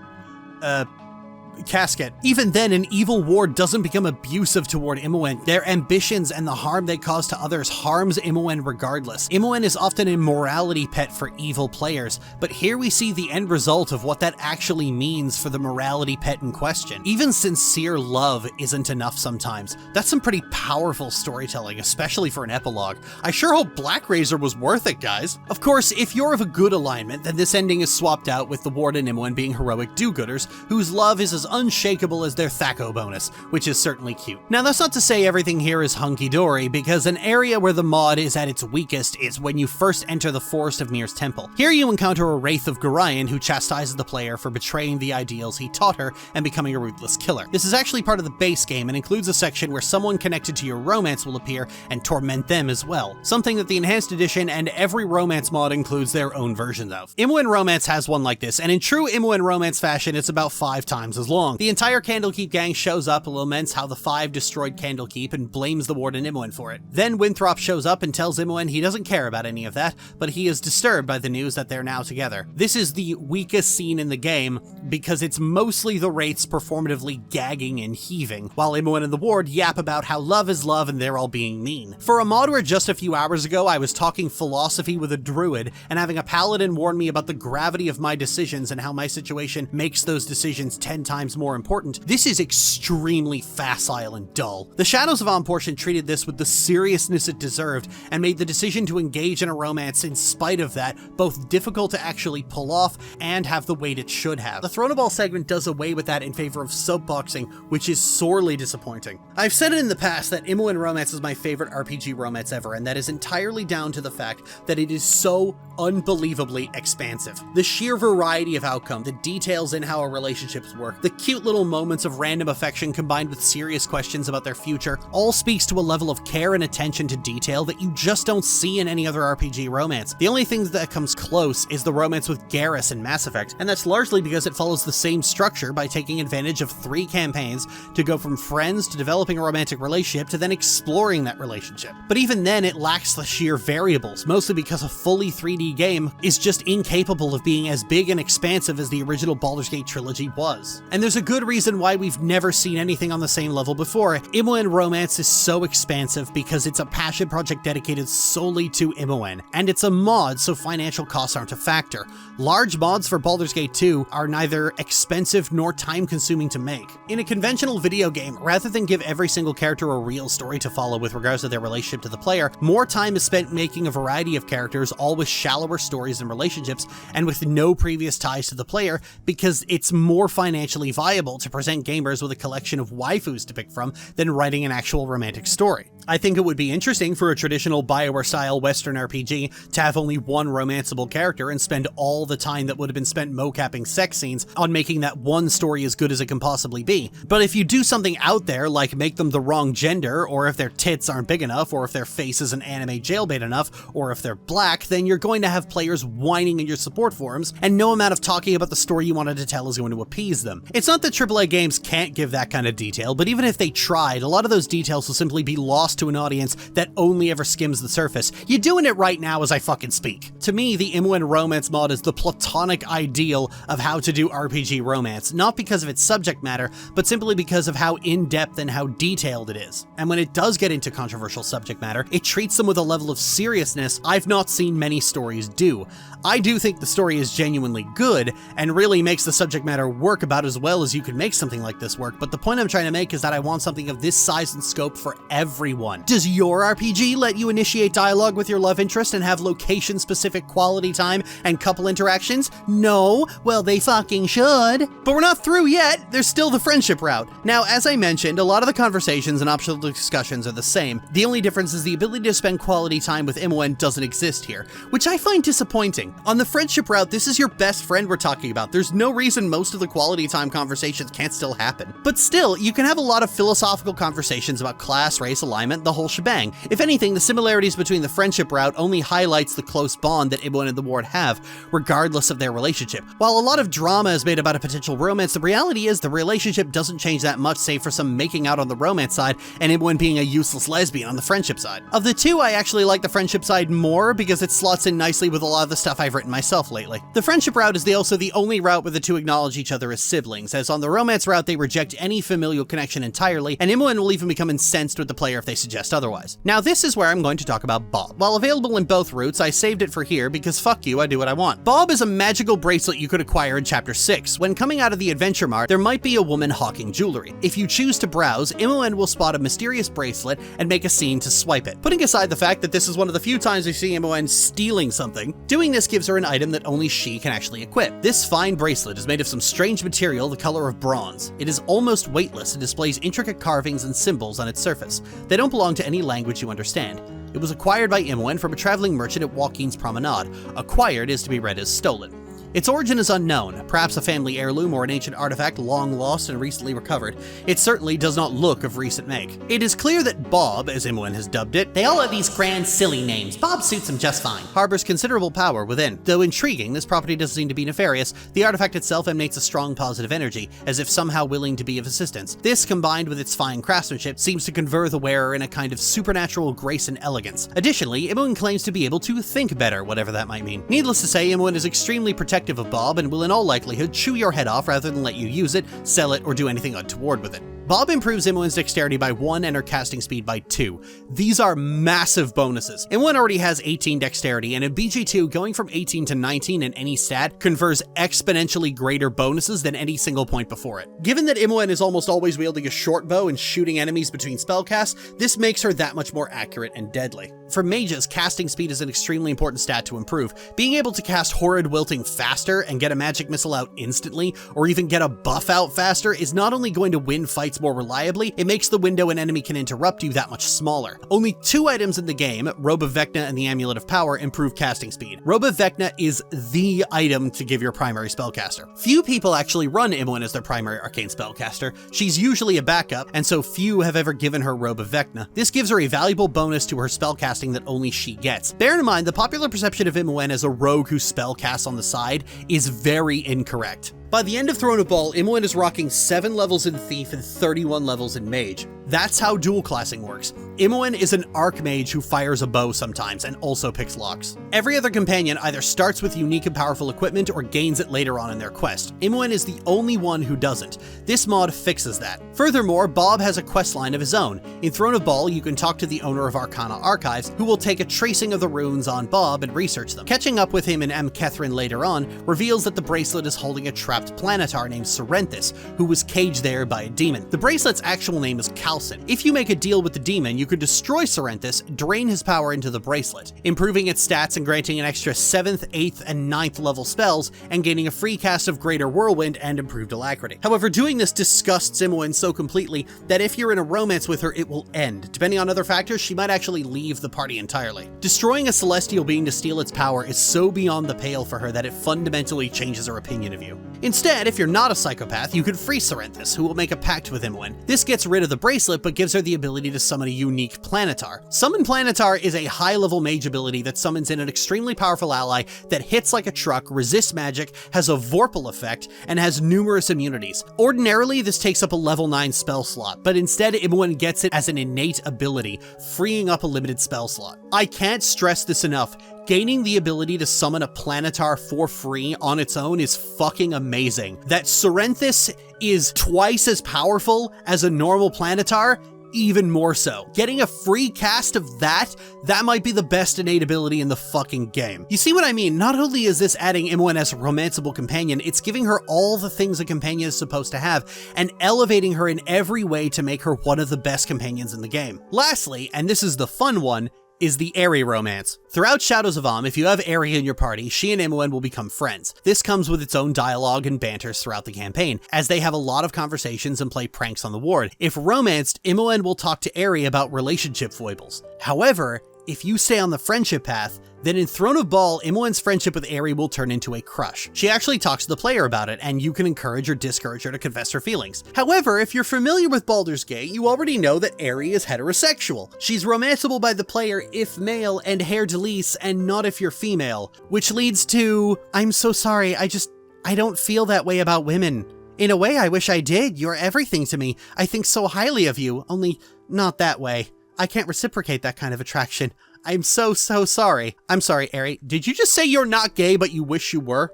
S1: casket. Even then, an evil Ward doesn't become abusive toward Imoen. Their ambitions and the harm they cause to others harms Imoen regardless. Imoen is often a morality pet for evil players, but here we see the end result of what that actually means for the morality pet in question. Even sincere love isn't enough sometimes. That's some pretty powerful storytelling, especially for an epilogue. I sure hope Black Razor was worth it, guys. Of course, if you're of a good alignment, then this ending is swapped out with the Ward and Imoen being heroic do-gooders, whose love is as unshakable as their Thaco bonus, which is certainly cute. Now, that's not to say everything here is hunky-dory, because an area where the mod is at its weakest is when you first enter the Forest of Nir's temple. Here you encounter a Wraith of Gorion who chastises the player for betraying the ideals he taught her and becoming a ruthless killer. This is actually part of the base game and includes a section where someone connected to your romance will appear and torment them as well, something that the Enhanced Edition and every romance mod includes their own versions of. Imoen Romance has one like this, and in true Imoen Romance fashion, it's about 5 times as long. long. The entire Candlekeep gang shows up and laments how the Five destroyed Candlekeep and blames the warden Imoen for it. Then Winthrop shows up and tells Imoen he doesn't care about any of that, but he is disturbed by the news that they're now together. This is the weakest scene in the game because it's mostly the Wraiths performatively gagging and heaving, while Imoen and the ward yap about how love is love and they're all being mean. For a mod where just a few hours ago I was talking philosophy with a druid and having a paladin warn me about the gravity of my decisions and how my situation makes those decisions 10 times more important, this is extremely facile and dull. The Shadows of Portion treated this with the seriousness it deserved and made the decision to engage in a romance in spite of that both difficult to actually pull off and have the weight it should have. The Throne of Bhaal segment does away with that in favor of soapboxing, which is sorely disappointing. I've said it in the past that Imoen Romance is my favorite RPG romance ever, and that is entirely down to the fact that it is so unbelievably expansive. The sheer variety of outcome, the details in how our relationships work, the cute little moments of random affection combined with serious questions about their future, all speaks to a level of care and attention to detail that you just don't see in any other RPG romance. The only thing that comes close is the romance with Garrus in Mass Effect, and that's largely because it follows the same structure by taking advantage of 3 campaigns to go from friends to developing a romantic relationship to then exploring that relationship. But even then, it lacks the sheer variables, mostly because a fully 3D game is just incapable of being as big and expansive as the original Baldur's Gate trilogy was. And there's a good reason why we've never seen anything on the same level before. Imoen Romance is so expansive because it's a passion project dedicated solely to Imoen, and it's a mod, so financial costs aren't a factor. Large mods for Baldur's Gate 2 are neither expensive nor time-consuming to make. In a conventional video game, rather than give every single character a real story to follow with regards to their relationship to the player, more time is spent making a variety of characters, all with shallower stories and relationships, and with no previous ties to the player, because it's more financially viable to present gamers with a collection of waifus to pick from than writing an actual romantic story. I think it would be interesting for a traditional BioWare-style Western RPG to have only one romanceable character and spend all the time that would have been spent mocapping sex scenes on making that one story as good as it can possibly be. But if you do something out there, like make them the wrong gender, or if their tits aren't big enough, or if their face isn't anime jailbait enough, or if they're black, then you're going to have players whining in your support forums, and no amount of talking about the story you wanted to tell is going to appease them. It's not that AAA games can't give that kind of detail, but even if they tried, a lot of those details will simply be lost to an audience that only ever skims the surface. You're doing it right now as I fucking speak. To me, the Imoen Romance mod is the platonic ideal of how to do RPG romance, not because of its subject matter, but simply because of how in-depth and how detailed it is. And when it does get into controversial subject matter, it treats them with a level of seriousness I've not seen many stories do. I do think the story is genuinely good, and really makes the subject matter work about as well as you could make something like this work, but the point I'm trying to make is that I want something of this size and scope for everyone. Does your RPG let you initiate dialogue with your love interest and have location-specific quality time and couple interactions? No? Well, they fucking should. But we're not through yet. There's still the friendship route. Now, as I mentioned, a lot of the conversations and optional discussions are the same. The only difference is the ability to spend quality time with Imoen doesn't exist here, which I find disappointing. On the friendship route, this is your best friend we're talking about. There's no reason most of the quality time conversations can't still happen. But still, you can have a lot of philosophical conversations about class, race, alignment, the whole shebang. If anything, the similarities between the friendship route only highlights the close bond that Imoen and the ward have, regardless of their relationship. While a lot of drama is made about a potential romance, the reality is the relationship doesn't change that much, save for some making out on the romance side and Imoen being a useless lesbian on the friendship side. Of the two, I actually like the friendship side more because it slots in nicely with a lot of the stuff I've written myself lately. The friendship route is also the only route where the two acknowledge each other as siblings, as on the romance route they reject any familial connection entirely, and Imoen will even become incensed with the player if they suggest otherwise. Now this is where I'm going to talk about Bob. While available in both routes, I saved it for here because fuck you, I do what I want. Bob is a magical bracelet you could acquire in Chapter 6. When coming out of the Adventure Mart, there might be a woman hawking jewelry. If you choose to browse, Imoen will spot a mysterious bracelet and make a scene to swipe it. Putting aside the fact that this is one of the few times we see Imoen stealing something, doing this gives her an item that only she can actually equip. This fine bracelet is made of some strange material the color of bronze. It is almost weightless and displays intricate carvings and symbols on its surface. They don't belong to any language you understand. It was acquired by Imoen from a traveling merchant at Joaquin's Promenade. Acquired is to be read as stolen. Its origin is unknown, perhaps a family heirloom or an ancient artifact long lost and recently recovered. It certainly does not look of recent make. It is clear that Bob, as Imoen has dubbed it,
S2: They all have these grand, silly names. Bob suits him just fine.
S1: harbors considerable power within. Though intriguing, this property doesn't seem to be nefarious. The artifact itself emanates a strong positive energy, as if somehow willing to be of assistance. This, combined with its fine craftsmanship, seems to convey the wearer in a kind of supernatural grace and elegance. Additionally, Imoen claims to be able to think better, whatever that might mean. Needless to say, Imoen is extremely protective of Bob and will in all likelihood chew your head off rather than let you use it, sell it, or do anything untoward with it. Bob improves Imoen's dexterity by 1 and her casting speed by 2. These are massive bonuses. Imoen already has 18 dexterity, and in BG2, going from 18 to 19 in any stat confers exponentially greater bonuses than any single point before it. Given that Imoen is almost always wielding a short bow and shooting enemies between spellcasts, this makes her that much more accurate and deadly. For mages, casting speed is an extremely important stat to improve. Being able to cast Horrid Wilting faster and get a magic missile out instantly, or even get a buff out faster, is not only going to win fights more reliably, it makes the window an enemy can interrupt you that much smaller. Only 2 items in the game, Robe of Vecna and the Amulet of Power, improve casting speed. Robe of Vecna is the item to give your primary spellcaster. Few people actually run Imoen as their primary arcane spellcaster. She's usually a backup, and so few have ever given her Robe of Vecna. This gives her a valuable bonus to her spellcasting that only she gets. Bear in mind, the popular perception of Imoen as a rogue who spellcasts on the side is very incorrect. By the end of Throne of Bhaal, Imoen is rocking 7 levels in Thief and 31 levels in Mage. That's how dual classing works. Imoen is an archmage who fires a bow sometimes and also picks locks. Every other companion either starts with unique and powerful equipment or gains it later on in their quest. Imoen is the only one who doesn't. This mod fixes that. Furthermore, Bob has a questline of his own. In Throne of Bhaal, you can talk to the owner of Arcana Archives, who will take a tracing of the runes on Bob and research them. Catching up with him in Kethrin later on reveals that the bracelet is holding a trapped planetar named Serenthis, who was caged there by a demon. The bracelet's actual name is Calcin. If you make a deal with the demon, you could destroy Serenthis, drain his power into the bracelet, improving its stats and granting an extra 7th, 8th, and 9th level spells, and gaining a free cast of Greater Whirlwind and improved alacrity. However, doing this disgusts Imoen so completely that if you're in a romance with her, it will end. Depending on other factors, she might actually leave the party entirely. Destroying a celestial being to steal its power is so beyond the pale for her that it fundamentally changes her opinion of you. Instead, if you're not a psychopath, you could free Serenthis, who will make a pact with Imoen. This gets rid of the bracelet, but gives her the ability to summon a unique Planetar. Summon Planetar is a high-level mage ability that summons in an extremely powerful ally that hits like a truck, resists magic, has a Vorpal effect, and has numerous immunities. Ordinarily, this takes up a level 9 spell slot, but instead Imoen gets it as an innate ability, freeing up a limited spell slot. I can't stress this enough. Gaining the ability to summon a Planetar for free on its own is fucking amazing. That Serenthis is twice as powerful as a normal Planetar, even more so. Getting a free cast of that might be the best innate ability in the fucking game. You see what I mean? Not only is this adding Imoen as a romanceable companion, it's giving her all the things a companion is supposed to have, and elevating her in every way to make her one of the best companions in the game. Lastly, and this is the fun one, is the Aerie romance. Throughout Shadows of Amn, if you have Aerie in your party, she and Imoen will become friends. This comes with its own dialogue and banters throughout the campaign, as they have a lot of conversations and play pranks on the ward. If romanced, Imoen will talk to Aerie about relationship foibles. However, if you stay on the friendship path, then in Throne of Bhaal, Imoen's friendship with Aerie will turn into a crush. She actually talks to the player about it, and you can encourage or discourage her to confess her feelings. However, if you're familiar with Baldur's Gate, you already know that Aerie is heterosexual. She's romanceable by the player if male and hair delise, and not if you're female, which leads to, I'm so sorry, I don't feel that way about women. In a way, I wish I did. You're everything to me. I think so highly of you, only not that way. I can't reciprocate that kind of attraction. I'm so sorry. I'm sorry, Aerie. Did you just say you're not gay, but you wish you were?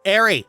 S1: Aerie.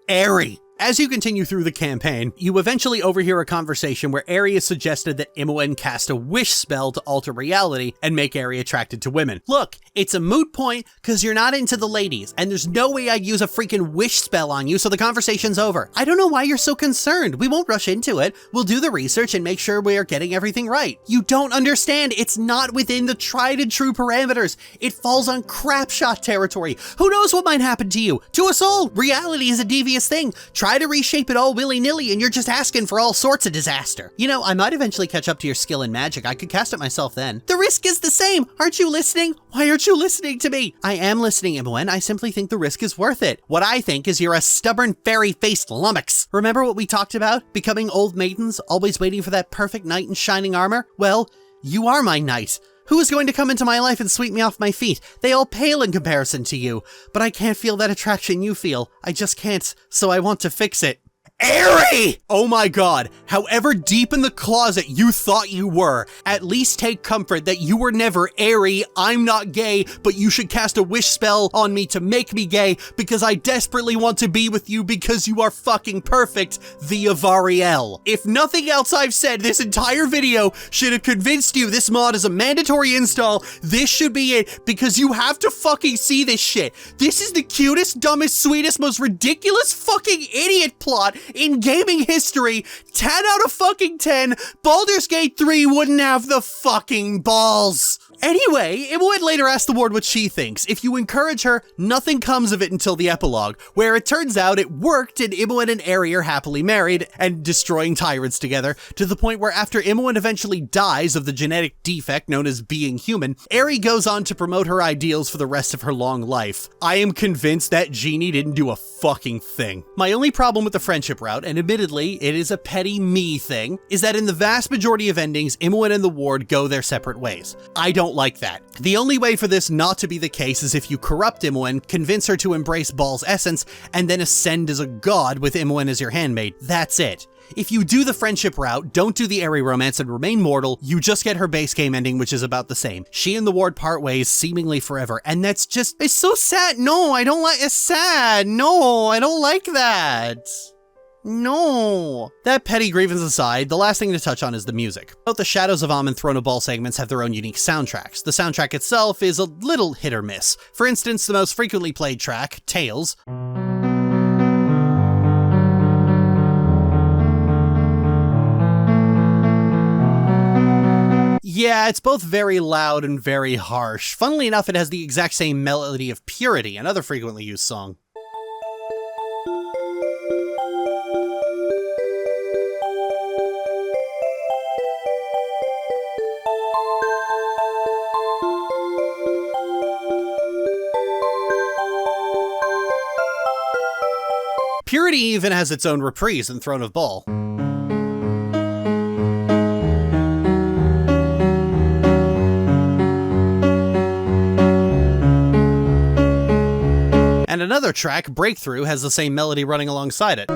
S1: Aerie. As you continue through the campaign, you eventually overhear a conversation where Aerie has suggested that Imoen cast a wish spell to alter reality and make Aerie attracted to women. Look, it's a moot point because you're not into the ladies, and there's no way I'd use a freaking wish spell on you, so the conversation's over. I don't know why you're so concerned. We won't rush into it. We'll do the research and make sure we are getting everything right. You don't understand. It's not within the tried and true parameters. It falls on crapshot territory. Who knows what might happen to you? To us all, reality is a devious thing. try to reshape it all willy-nilly and you're just asking for all sorts of disaster. You know, I might eventually catch up to your skill in magic. I could cast it myself then. The risk is the same. Aren't you listening? Why aren't you listening to me? I am listening, Imoen. I simply think the risk is worth it. What I think is you're a stubborn, fairy-faced lummox. Remember what we talked about? Becoming old maidens, always waiting for that perfect knight in shining armor? Well, you are my knight. Who is going to come into my life and sweep me off my feet? They all pale in comparison to you. But I can't feel that attraction you feel. I just can't, so I want to fix it. Aerie! Oh my god, however deep in the closet you thought you were, at least take comfort that you were never Aerie. I'm not gay, but you should cast a wish spell on me to make me gay because I desperately want to be with you because you are fucking perfect, the Avariel. If nothing else I've said this entire video should have convinced you this mod is a mandatory install, this should be it because you have to fucking see this shit. This is the cutest, dumbest, sweetest, most ridiculous fucking idiot plot in gaming history. 10 out of fucking 10. Baldur's Gate 3 wouldn't have the fucking balls. Anyway, Imoen later asked the ward what she thinks. If you encourage her, nothing comes of it until the epilogue, where it turns out it worked and Imoen and Aerie are happily married and destroying tyrants together, to the point where after Imoen eventually dies of the genetic defect known as being human, Aerie goes on to promote her ideals for the rest of her long life. I am convinced that genie didn't do a fucking thing. My only problem with the friendship route, and admittedly it is a petty me thing, is that in the vast majority of endings, Imoen and the ward go their separate ways. I don't like that. The only way for this not to be the case is if you corrupt Imoen, convince her to embrace Bhaal's essence, and then ascend as a god with Imoen as your handmaid. That's it. If you do the friendship route, don't do the Aerie romance and remain mortal, you just get her base game ending, which is about the same. She and the ward part ways seemingly forever, and that's just, it's so sad. No, I don't like, it's sad. No, I don't like that. No. That petty grievance aside, the last thing to touch on is the music. Both the Shadows of Amn and Throne of Bhaal segments have their own unique soundtracks. The soundtrack itself is a little hit or miss. For instance, the most frequently played track, Tales, yeah, it's both very loud and very harsh. Funnily enough, it has the exact same melody of Purity, another frequently used song. Purity even has its own reprise in Throne of Bhaal. And another track, Breakthrough, has the same melody running alongside it.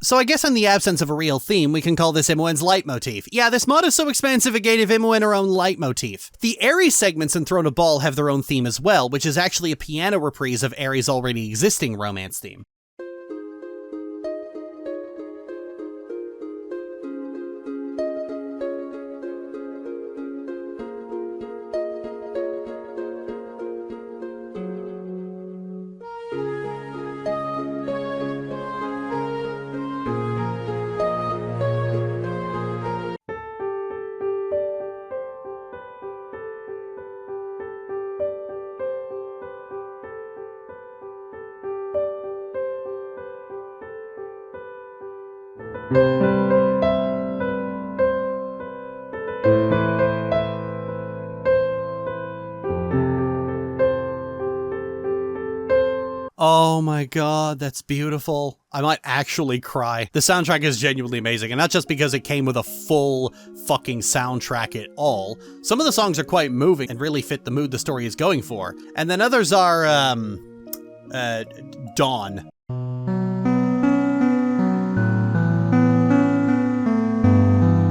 S1: So I guess in the absence of a real theme, we can call this Imoen's leitmotif. Yeah, this mod is so expansive it gave Imoen her own leitmotif. The Aerie segments in Throne of Bhaal have their own theme as well, which is actually a piano reprise of Aerie's already existing romance theme. Oh my god, that's beautiful. I might actually cry. The soundtrack is genuinely amazing, and not just because it came with a full fucking soundtrack at all. Some of the songs are quite moving and really fit the mood the story is going for. And then others are, Dawn.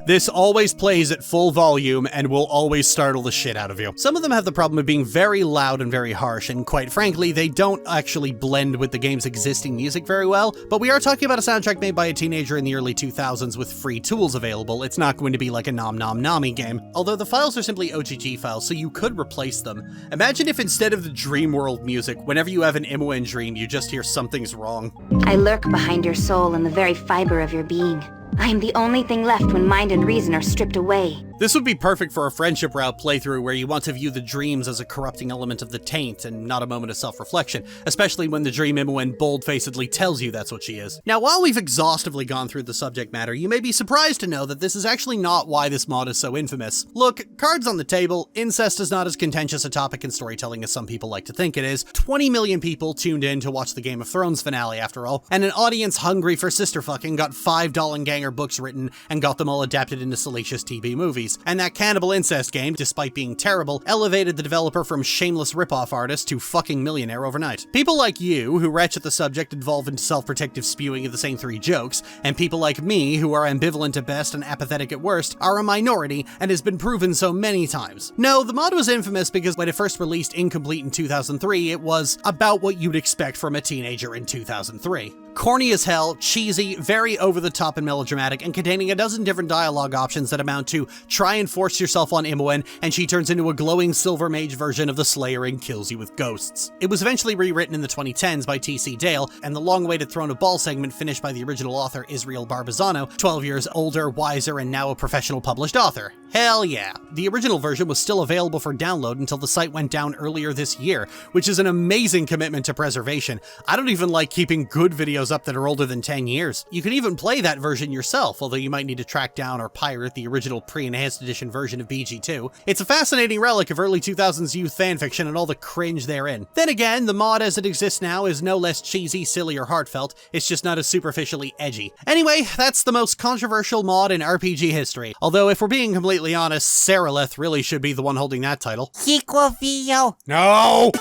S1: This always plays at full volume and will always startle the shit out of you. Some of them have the problem of being very loud and very harsh, and quite frankly, they don't actually blend with the game's existing music very well, but we are talking about a soundtrack made by a teenager in the early 2000s with free tools available. It's not going to be like a Nom Nom Nami game, although the files are simply OGG files, so you could replace them. Imagine if instead of the dream world music, whenever you have an Imoen dream, you just hear something's wrong.
S3: I lurk behind your soul in the very fiber of your being. I am the only thing left when mind and reason are stripped away.
S1: This would be perfect for a friendship route playthrough where you want to view the dreams as a corrupting element of the taint and not a moment of self-reflection, especially when the dream Imoen bold-facedly tells you that's what she is. Now, while we've exhaustively gone through the subject matter, you may be surprised to know that this is actually not why this mod is so infamous. Look, cards on the table, incest is not as contentious a topic in storytelling as some people like to think it is. 20 million people tuned in to watch the Game of Thrones finale after all, and an audience hungry for sister fucking got 5 Dollenganger books written and got them all adapted into salacious TV movies. And that cannibal incest game, despite being terrible, elevated the developer from shameless ripoff artist to fucking millionaire overnight. People like you, who retch at the subject and devolve into self-protective spewing of the same 3 jokes, and people like me, who are ambivalent at best and apathetic at worst, are a minority and has been proven so many times. No, the mod was infamous because when it first released incomplete in 2003, it was about what you'd expect from a teenager in 2003. Corny as hell, cheesy, very over-the-top and melodramatic, and containing a dozen different dialogue options that amount to try and force yourself on Imoen, and she turns into a glowing silver mage version of the Slayer and kills you with ghosts. It was eventually rewritten in the 2010s by T.C. Dale, and the long-awaited Throne of Bhaal segment finished by the original author Israel Barbazano, 12 years older, wiser, and now a professional published author. Hell yeah. The original version was still available for download until the site went down earlier this year, which is an amazing commitment to preservation. I don't even like keeping good videos up that are older than 10 years. You can even play that version yourself, although you might need to track down or pirate the original pre-enhanced edition version of BG2. It's a fascinating relic of early 2000s youth fanfiction and all the cringe therein. Then again, the mod as it exists now is no less cheesy, silly, or heartfelt, it's just not as superficially edgy. Anyway, that's the most controversial mod in RPG history. Although if we're being completely honest, Saraleth really should be the one holding that title.
S2: Sequel video.
S1: No!